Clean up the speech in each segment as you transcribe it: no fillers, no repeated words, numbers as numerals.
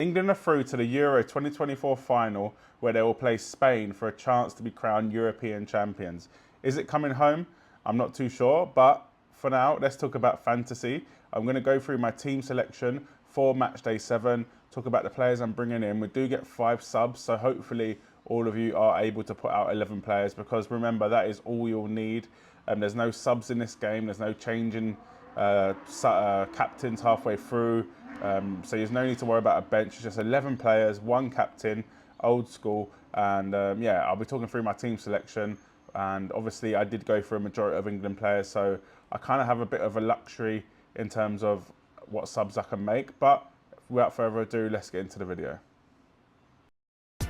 England are through to the Euro 2024 final where they will play Spain for a chance to be crowned European champions. Is it coming home? I'm not too sure, but for now, let's talk about fantasy. I'm going to go through my team selection for matchday 7, talk about the players I'm bringing in. We do get 5 subs, so hopefully all of you are able to put out 11 players, because remember, that is all you'll need. There's no subs in this game, there's no changing captains halfway through. So there's no need to worry about a bench. It's just 11 players, 1 captain, old school. And yeah, I'll be talking through my team selection. And obviously I did go for a majority of England players, so I kind of have a bit of a luxury in terms of what subs I can make. But without further ado, let's get into the video.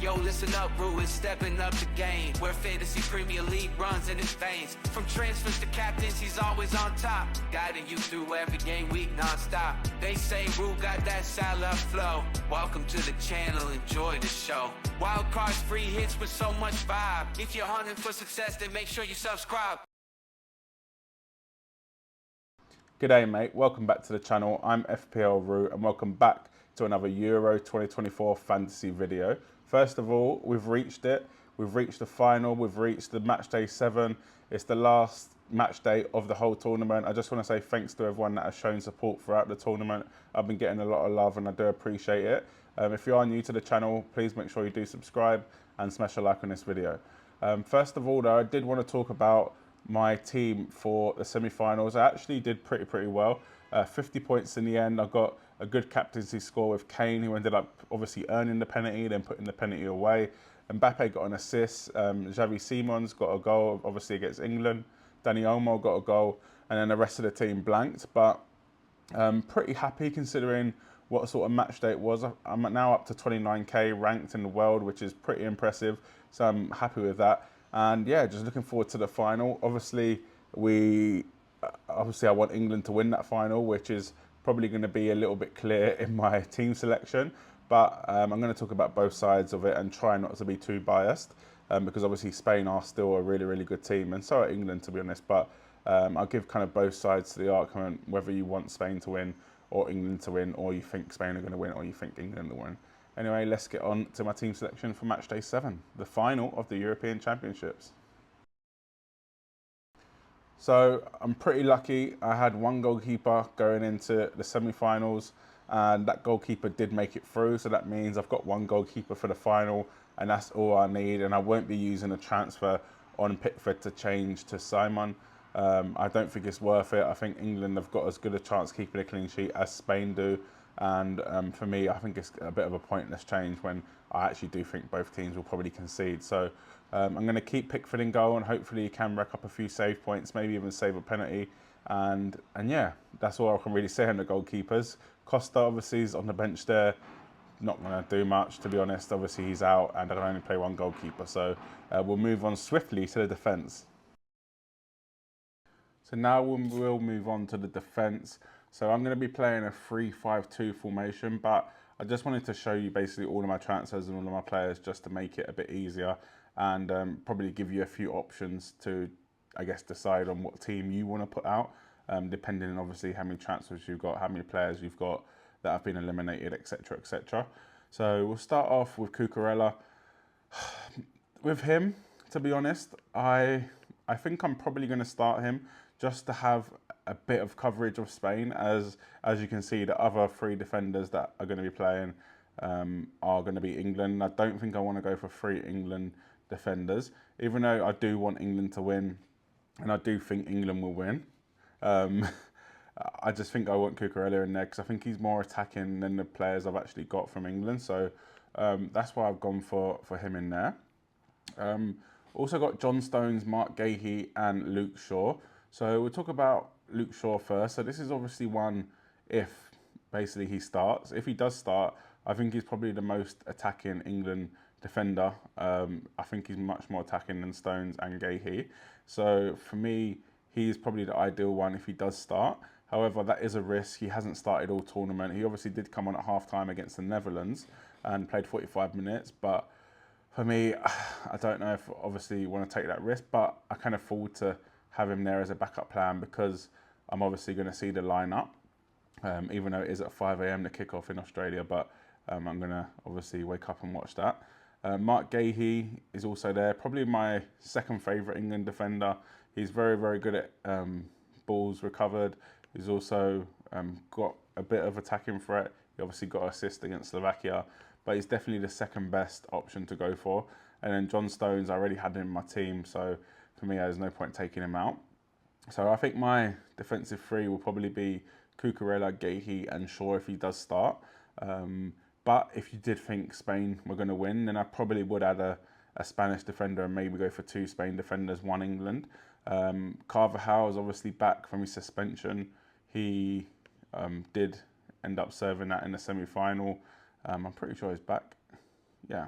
Yo, listen up, Rue is stepping up the game, where fantasy Premier League runs in his veins. From transfers to captains, he's always on top, guiding you through every game week non-stop. They say Rue got that Salah flow. Welcome to the channel, enjoy the show. Wild cards, free hits with so much vibe. If you're hunting for success, then make sure you subscribe. G'day mate, welcome back to the channel. I'm FPL Rue and welcome back to another Euro 2024 fantasy video. First of all, we've reached it. We've reached the final. We've reached the matchday 7. It's the last match day of the whole tournament. I just want to say thanks to everyone that has shown support throughout the tournament. I've been getting a lot of love and I do appreciate it. If you are new to the channel, please make sure you do subscribe and smash a like on this video. First of all though, I did want to talk about my team for the semi-finals. I actually did pretty well. 50 points in the end. I got a good captaincy score with Kane, who ended up obviously earning the penalty, then putting the penalty away. Mbappe got an assist. Xavi Simons got a goal, obviously against England. Dani Olmo got a goal, and then the rest of the team blanked. But pretty happy considering what sort of match day it was. I'm now up to 29k ranked in the world, which is pretty impressive. So I'm happy with that. And yeah, just looking forward to the final. Obviously, I want England to win that final, which is probably going to be a little bit clear in my team selection. But I'm going to talk about both sides of it and try not to be too biased, because obviously Spain are still a really good team, and so are England, to be honest. But I'll give kind of both sides to the argument, whether you want Spain to win or England to win, or you think Spain are going to win or you think England will win. Anyway, let's get on to my team selection for matchday 7, the final of the European Championships. So I'm pretty lucky. I had 1 goalkeeper going into the semi-finals, and that goalkeeper did make it through. So that means I've got 1 goalkeeper for the final, and that's all I need. And I won't be using a transfer on Pickford to change to Simon. I don't think it's worth it. I think England have got as good a chance keeping a clean sheet as Spain do. And for me, I think it's a bit of a pointless change when I actually do think both teams will probably concede. So I'm going to keep Pickford in goal, and hopefully he can rack up a few save points, maybe even save a penalty. And yeah, that's all I can really say on the goalkeepers. Costa obviously is on the bench there. Not going to do much, to be honest. Obviously he's out and I can only play 1 goalkeeper. So we'll move on swiftly to the defence. So now we'll move on to the defence. So I'm going to be playing a 3-5-2 formation, but I just wanted to show you basically all of my transfers and all of my players just to make it a bit easier, and probably give you a few options to, I guess, decide on what team you want to put out, depending on obviously how many transfers you've got, how many players you've got that have been eliminated, etc, etc. So we'll start off with Cucurella. With him, to be honest, I think I'm probably going to start him just to have a bit of coverage of Spain. As you can see, the other 3 defenders that are going to be playing are going to be England. I don't think I want to go for 3 England defenders, even though I do want England to win, and I do think England will win. I just think I want Cucurella in there because I think he's more attacking than the players I've actually got from England. So that's why I've gone for him in there. Also got John Stones, Mark Gahey and Luke Shaw. So we'll talk about Luke Shaw first. So this is obviously one if basically he starts. If he does start, I think he's probably the most attacking England defender. I think he's much more attacking than Stones and Gahey. So for me, he's probably the ideal one if he does start. However, that is a risk. He hasn't started all tournament. He obviously did come on at half-time against the Netherlands and played 45 minutes. But for me, I don't know if obviously you want to take that risk, but I can afford to have him there as a backup plan because I'm obviously going to see the lineup, even though it is at 5 AM the kickoff in Australia. But I'm going to obviously wake up and watch that. Mark Gahey is also there, probably my second favourite England defender. He's very, very good at balls recovered. He's also got a bit of attacking threat. He obviously got an assist against Slovakia, but he's definitely the second best option to go for. And then John Stones, I already had him in my team, so for me, there's no point taking him out. So I think my defensive three will probably be Cucurella, Gahey and Shaw if he does start. But if you did think Spain were going to win, then I probably would add a Spanish defender and maybe go for 2 Spain defenders, 1 England. Carvajal is obviously back from his suspension. He did end up serving that in the semi-final. I'm pretty sure he's back. Yeah,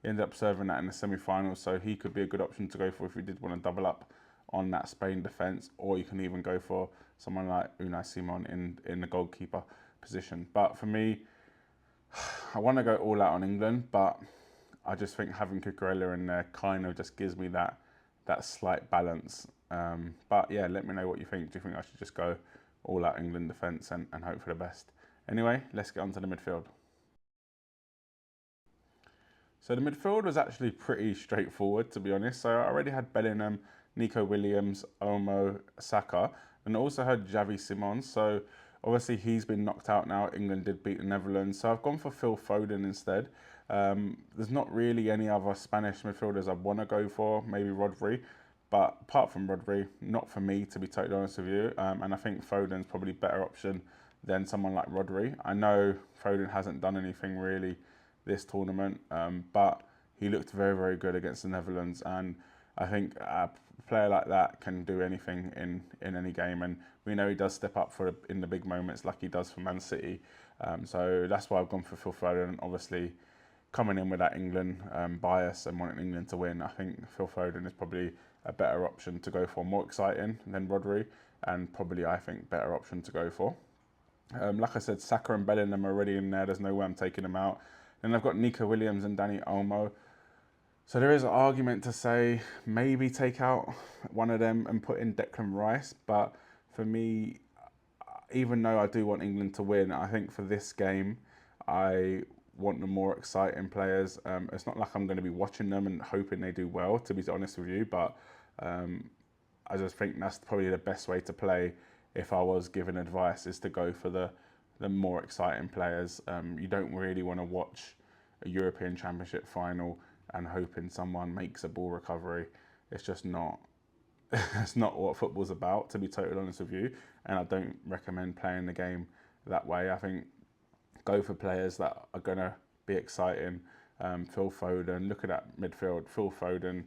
he ended up serving that in the semi-final, so he could be a good option to go for if you did want to double up on that Spain defence, or you can even go for someone like Unai Simon in the goalkeeper position. But for me, I want to go all out on England, but I just think having Cucurella in there kind of just gives me that slight balance. But yeah, let me know what you think. Do you think I should just go all out England defence and hope for the best? Anyway, let's get on to the midfield. So the midfield was actually pretty straightforward, to be honest. So I already had Bellingham, Nico Williams, Olmo, Saka, and also had Xavi Simons. So obviously he's been knocked out now. England did beat the Netherlands. So I've gone for Phil Foden instead. There's not really any other Spanish midfielders I want to go for, maybe Rodri. But apart from Rodri, not for me, to be totally honest with you. And I think Foden's probably a better option than someone like Rodri. I know Foden hasn't done anything really this tournament, but he looked very, very good against the Netherlands. And I think a player like that can do anything in any game. And we know he does step up in the big moments like he does for Man City. So that's why I've gone for Phil Foden. Obviously, coming in with that England bias and wanting England to win, I think Phil Foden is probably a better option to go for, more exciting than Rodri, and probably, I think, better option to go for. Like I said, Saka and Bellingham are already in there. There's no way I'm taking them out. Then I've got Nico Williams and Dani Olmo. So there is an argument to say maybe take out one of them and put in Declan Rice. But for me, even though I do want England to win, I think for this game, I want the more exciting players. It's not like I'm going to be watching them and hoping they do well, to be honest with you. But I just think that's probably the best way to play if I was given advice, is to go for the more exciting players. You don't really want to watch a European Championship final and hoping someone makes a ball recovery. It's just not. It's not what football's about, to be totally honest with you. And I don't recommend playing the game that way. I think go for players that are going to be exciting. Phil Foden, look at that midfield. Phil Foden,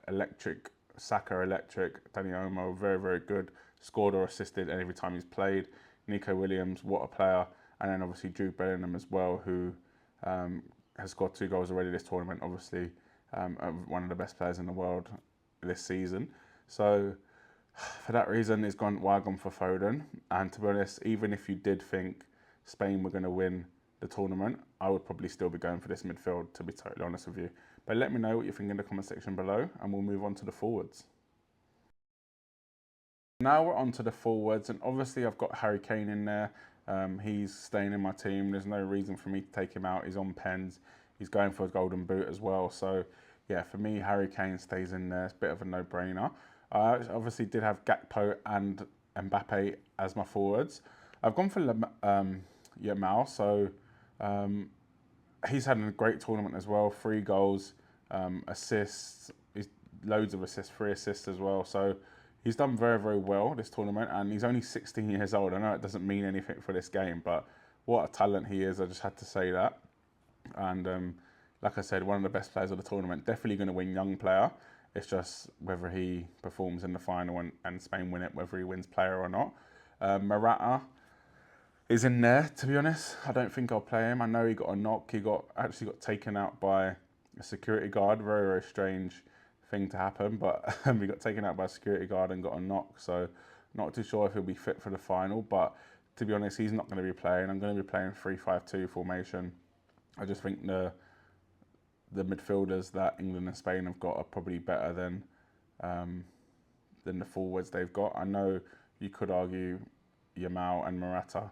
electric. Saka, electric. Dani Olmo, very, very good. Scored or assisted every time he's played. Nico Williams, what a player. And then obviously Jude Bellingham as well, who has scored 2 goals already this tournament. Obviously one of the best players in the world this season. So for that reason, why I've gone for Foden. And to be honest, even if you did think Spain were going to win the tournament, I would probably still be going for this midfield, to be totally honest with you. But let me know what you think in the comment section below, and we'll move on to the forwards. Now we're on to the forwards, and obviously I've got Harry Kane in there. He's staying in my team. There's no reason for me to take him out. He's on pens. He's going for a golden boot as well. So yeah, for me, Harry Kane stays in there. It's a bit of a no-brainer. I obviously did have Gakpo and Mbappe as my forwards. I've gone for Yamal. So he's had a great tournament as well. 3 goals, assists, loads of assists, 3 assists as well. So he's done very, very well this tournament, and he's only 16 years old. I know it doesn't mean anything for this game, but what a talent he is. I just had to say that. And like I said, one of the best players of the tournament. Definitely going to win young player. It's just whether he performs in the final and Spain win it, whether he wins player or not. Morata is in there, to be honest. I don't think I'll play him. I know he got a knock. He actually got taken out by a security guard. Very, very strange thing to happen, but he got taken out by a security guard and got a knock. So not too sure if he'll be fit for the final, but to be honest, he's not going to be playing. I'm going to be playing 3-5-2 formation. I just think the midfielders that England and Spain have got are probably better than the forwards they've got. I know you could argue Yamal and Morata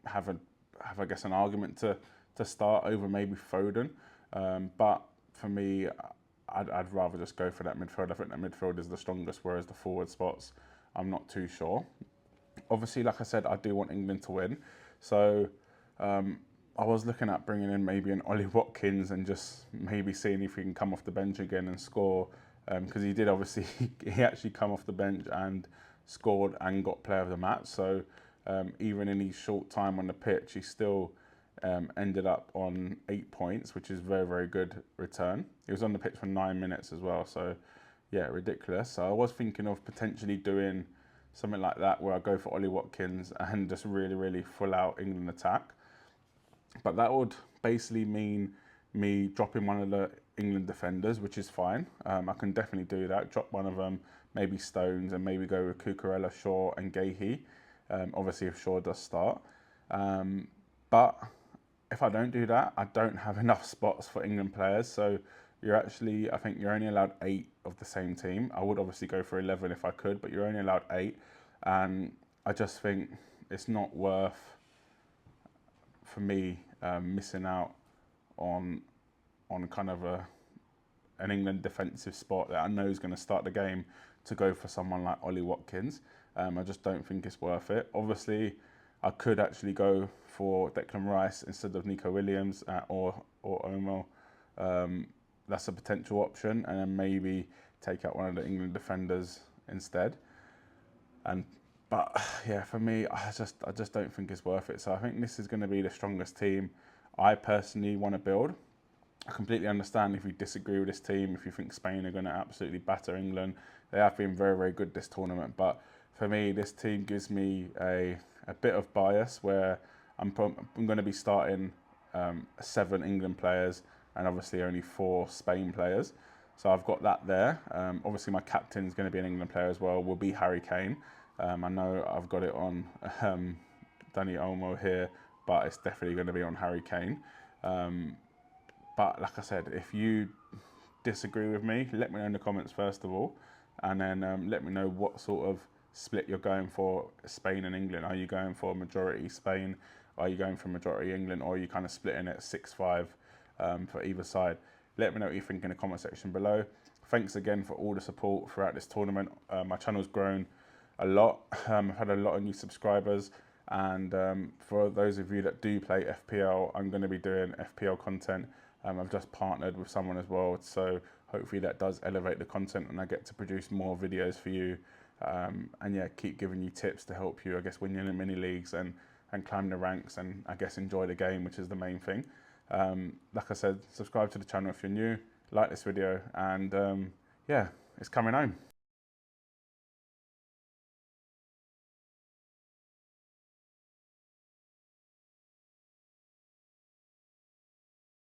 have a have, I guess, an argument to start over maybe Foden. But for me, I'd rather just go for that midfield. I think that midfield is the strongest, whereas the forward spots, I'm not too sure. Obviously, like I said, I do want England to win. So I was looking at bringing in maybe an Ollie Watkins and just maybe seeing if he can come off the bench again and score. Because he did, obviously, he actually come off the bench and scored and got player of the match. So even in his short time on the pitch, he still ended up on 8 points, which is very, very good return. He was on the pitch for 9 minutes as well. So yeah, ridiculous. So I was thinking of potentially doing something like that where I go for Ollie Watkins and just really, really full out England attack. But that would basically mean me dropping one of the England defenders, which is fine. I can definitely do that. Drop one of them, maybe Stones, and maybe go with Cucurella, Shaw, and Gahey. Obviously, if Shaw does start. But if I don't do that, I don't have enough spots for England players. So I think you're only allowed 8 of the same team. I would obviously go for 11 if I could, but you're only allowed 8. And I just think it's not worth, for me, missing out on kind of an England defensive spot that I know is going to start the game to go for someone like Ollie Watkins. I just don't think it's worth it. Obviously, I could actually go for Declan Rice instead of Nico Williams or Omo. That's a potential option, and then maybe take out one of the England defenders instead. But yeah, for me, I just don't think it's worth it. So I think this is going to be the strongest team I personally want to build. I completely understand if you disagree with this team, if you think Spain are going to absolutely batter England. They have been very, very good this tournament. But for me, this team gives me a bit of bias where I'm going to be starting 7 England players and obviously only 4 Spain players. So I've got that there. Obviously, my captain is going to be an England player as well, will be Harry Kane. I know I've got it on Dani Olmo here, but it's definitely going to be on Harry Kane. But like I said, if you disagree with me, let me know in the comments first of all, and then let me know what sort of split you're going for Spain and England. Are you going for majority Spain? Are you going for majority England? Or are you kind of splitting it 6-5 for either side? Let me know what you think in the comment section below. Thanks again for all the support throughout this tournament. My channel's grown a lot. I've had a lot of new subscribers. And for those of you that do play FPL, I'm going to be doing FPL content. I've just partnered with someone as well, so hopefully that does elevate the content and I get to produce more videos for you. And yeah, keep giving you tips to help you, I guess, win in the mini leagues and climb the ranks and I guess enjoy the game, which is the main thing. Like I said, subscribe to the channel if you're new, like this video, and yeah, it's coming home.